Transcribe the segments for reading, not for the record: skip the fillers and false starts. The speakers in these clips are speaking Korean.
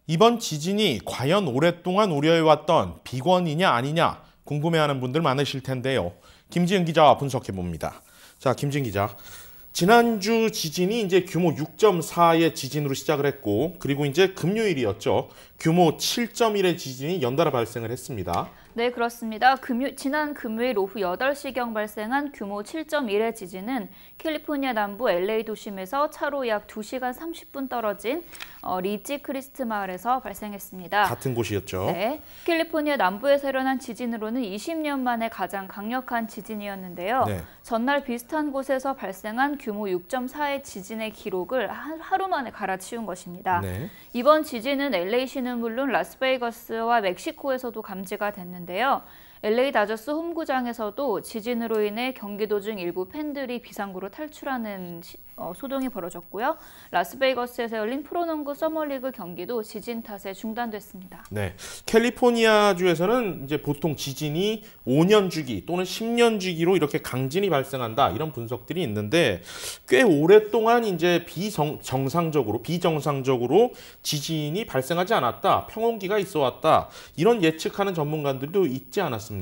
이번 지진이 과연 오랫동안 우려해왔던 비권이냐 아니냐 궁금해하는 분들 많으실 텐데요. 김지은 기자와 분석해봅니다. 자, 김지은 기자. 지난주 지진이 이제 규모 6.4의 지진으로 시작을 했고, 그리고 이제 금요일이었죠. 규모 7.1의 지진이 연달아 발생을 했습니다. 네, 그렇습니다. 지난 금요일 오후 8시경 발생한 규모 7.1의 지진은 캘리포니아 남부 LA 도심에서 차로 약 2시간 30분 떨어진 리치 크리스트 마을에서 발생했습니다. 같은 곳이었죠. 네, 캘리포니아 남부에서 일어난 지진으로는 20년 만에 가장 강력한 지진이었는데요. 네. 전날 비슷한 곳에서 발생한 규모 6.4의 지진의 기록을 하루 만에 갈아치운 것입니다. 네. 이번 지진은 LA시는 물론 라스베이거스와 멕시코에서도 감지가 됐는데요. LA 다저스 홈구장에서도 지진으로 인해 경기 도중 일부 팬들이 비상구로 탈출하는 소동이 벌어졌고요. 라스베이거스에서 열린 프로농구 서머리그 경기도 지진 탓에 중단됐습니다. 네, 캘리포니아주에서는 이제 보통 지진이 5년 주기 또는 10년 주기로 이렇게 강진이 발생한다 이런 분석들이 있는데 꽤 오랫동안 이제 비정상적으로 지진이 발생하지 않았다, 평온기가 있어왔다 이런 예측하는 전문가들도 있지 않았습니까?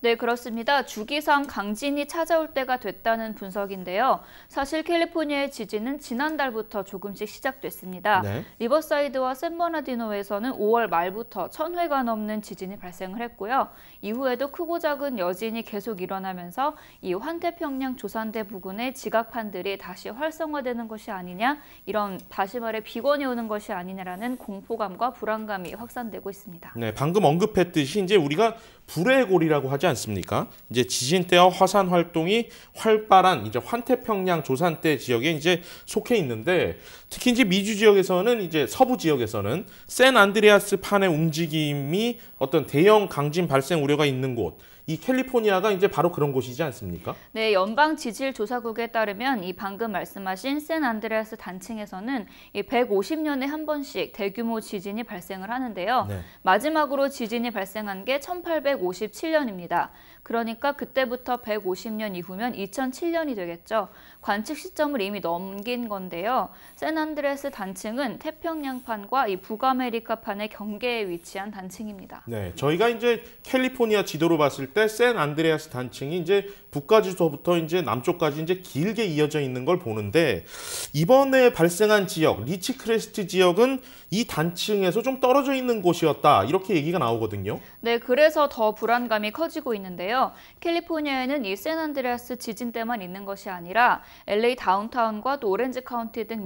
네, 그렇습니다. 주기상 강진이 찾아올 때가 됐다는 분석인데요. 사실 캘리포니아의 지진은 지난달부터 조금씩 시작됐습니다. 네. 리버사이드와 샌버나디노에서는 5월 말부터 1000회가 넘는 지진이 발생을 했고요. 이후에도 크고 작은 여진이 계속 일어나면서 이 환태평양 조산대 부근의 지각판들이 다시 활성화되는 것이 아니냐, 이런 다시 말해 비권이 오는 것이 아니냐라는 공포감과 불안감이 확산되고 있습니다. 네, 방금 언급했듯이 이제 우리가 불의 고리라고 하지 않습니까? 이제 지진 때와 화산 활동이 활발한 이제 환태평양 조산대 지역에 이제 속해 있는데 특히 이제 미주 지역에서는 이제 서부 지역에서는 샌안드레아스 판의 움직임이 어떤 대형 강진 발생 우려가 있는 곳. 이 캘리포니아가 이제 바로 그런 곳이지 않습니까? 네, 연방지질조사국에 따르면 이 방금 말씀하신 샌안드레아스 단층에서는 이 150년에 한 번씩 대규모 지진이 발생을 하는데요. 네. 마지막으로 지진이 발생한 게 1857년입니다. 그러니까 그때부터 150년 이후면 2007년이 되겠죠. 관측 시점을 이미 넘긴 건데요. 샌안드레아스 단층은 태평양판과 이 북아메리카판의 경계에 위치한 단층입니다. 네, 저희가 이제 캘리포니아 지도로 봤을 때 샌안드레아스 단층이 이제 북가주서부터 이제 남쪽까지 이제 길게 이어져 있는 걸 보는데 이번에 발생한 지역, 리치 크레스트 지역은 이 단층에서 좀 떨어져 있는 곳이었다. 이렇게 얘기가 나오거든요. 네, 그래서 더 불안감이 커지고 있는데요. 캘리포니아에는 이 샌안드레아스 지진 때만 있는 것이 아니라 LA 다운타운과 또 오렌지 카운티 등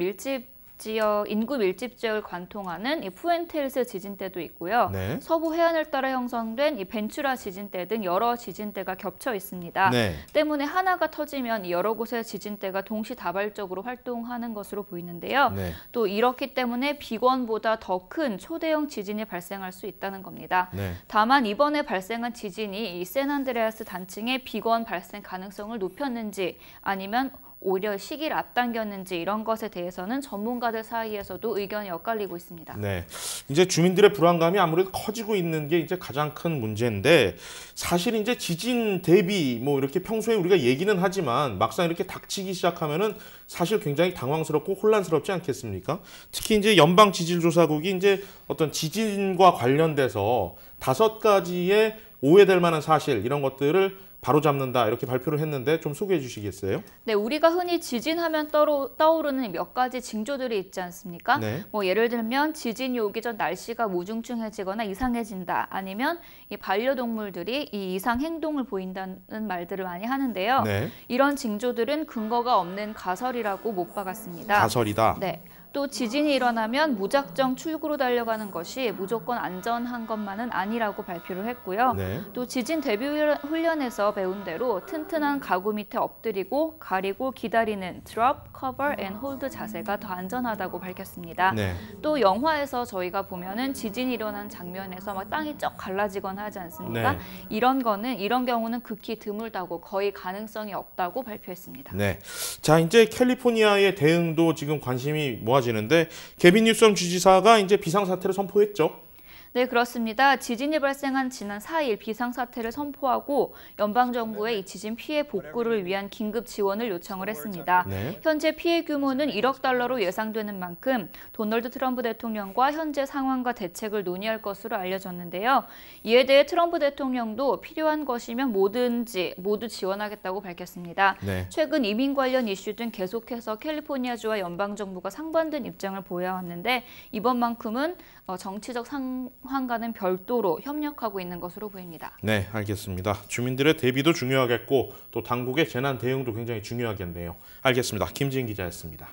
인구 밀집 지역을 관통하는 이 푸엔테일스 지진대도 있고요. 네. 서부 해안을 따라 형성된 이 벤츄라 지진대 등 여러 지진대가 겹쳐 있습니다. 네. 때문에 하나가 터지면 여러 곳의 지진대가 동시다발적으로 활동하는 것으로 보이는데요. 네. 또 이렇기 때문에 비권보다 더 큰 초대형 지진이 발생할 수 있다는 겁니다. 네. 다만 이번에 발생한 지진이 이 샌안드레아스 단층의 비권 발생 가능성을 높였는지 아니면 오히려 시기를 앞당겼는지 이런 것에 대해서는 전문가들 사이에서도 의견이 엇갈리고 있습니다. 네, 이제 주민들의 불안감이 아무래도 커지고 있는 게 이제 가장 큰 문제인데 사실 이제 지진 대비 뭐 이렇게 평소에 우리가 얘기는 하지만 막상 이렇게 닥치기 시작하면은 사실 굉장히 당황스럽고 혼란스럽지 않겠습니까? 특히 이제 연방지질조사국이 이제 어떤 지진과 관련돼서 5가지의 오해될 만한 사실 이런 것들을 바로잡는다 이렇게 발표를 했는데 좀 소개해 주시겠어요? 네, 우리가 흔히 지진하면 떠오르는 몇 가지 징조들이 있지 않습니까? 네. 뭐 예를 들면 지진이 오기 전 날씨가 무중충해지거나 이상해진다. 아니면 이 반려동물들이 이 이상 행동을 보인다는 말들을 많이 하는데요. 네. 이런 징조들은 근거가 없는 가설이라고 못 박았습니다. 가설이다. 네. 또 지진이 일어나면 무작정 출구로 달려가는 것이 무조건 안전한 것만은 아니라고 발표를 했고요. 네. 또 지진 대비 훈련에서 배운 대로 튼튼한 가구 밑에 엎드리고 가리고 기다리는 drop, cover and hold 자세가 더 안전하다고 밝혔습니다. 네. 또 영화에서 저희가 보면은 지진이 일어난 장면에서 막 땅이 쩍 갈라지거나 하지 않습니까? 네. 이런 경우는 극히 드물다고 거의 가능성이 없다고 발표했습니다. 네. 자, 이제 캘리포니아의 대응도 지금 관심이 모아지는데 개빈 뉴섬 주지사가 이제 비상사태를 선포했죠. 네, 그렇습니다. 지진이 발생한 지난 4일 비상사태를 선포하고 연방정부에 이 지진 피해 복구를 위한 긴급 지원을 요청을 했습니다. 네. 현재 피해 규모는 1억 달러로 예상되는 만큼 도널드 트럼프 대통령과 현재 상황과 대책을 논의할 것으로 알려졌는데요. 이에 대해 트럼프 대통령도 필요한 것이면 뭐든지 모두 지원하겠다고 밝혔습니다. 네. 최근 이민 관련 이슈 등 계속해서 캘리포니아주와 연방정부가 상반된 입장을 보여왔는데 이번만큼은 정치적 상황과는 별도로 협력하고 있는 것으로 보입니다. 네, 알겠습니다. 주민들의 대비도 중요하겠고 또 당국의 재난 대응도 굉장히 중요하겠네요. 알겠습니다. 김지인 기자였습니다.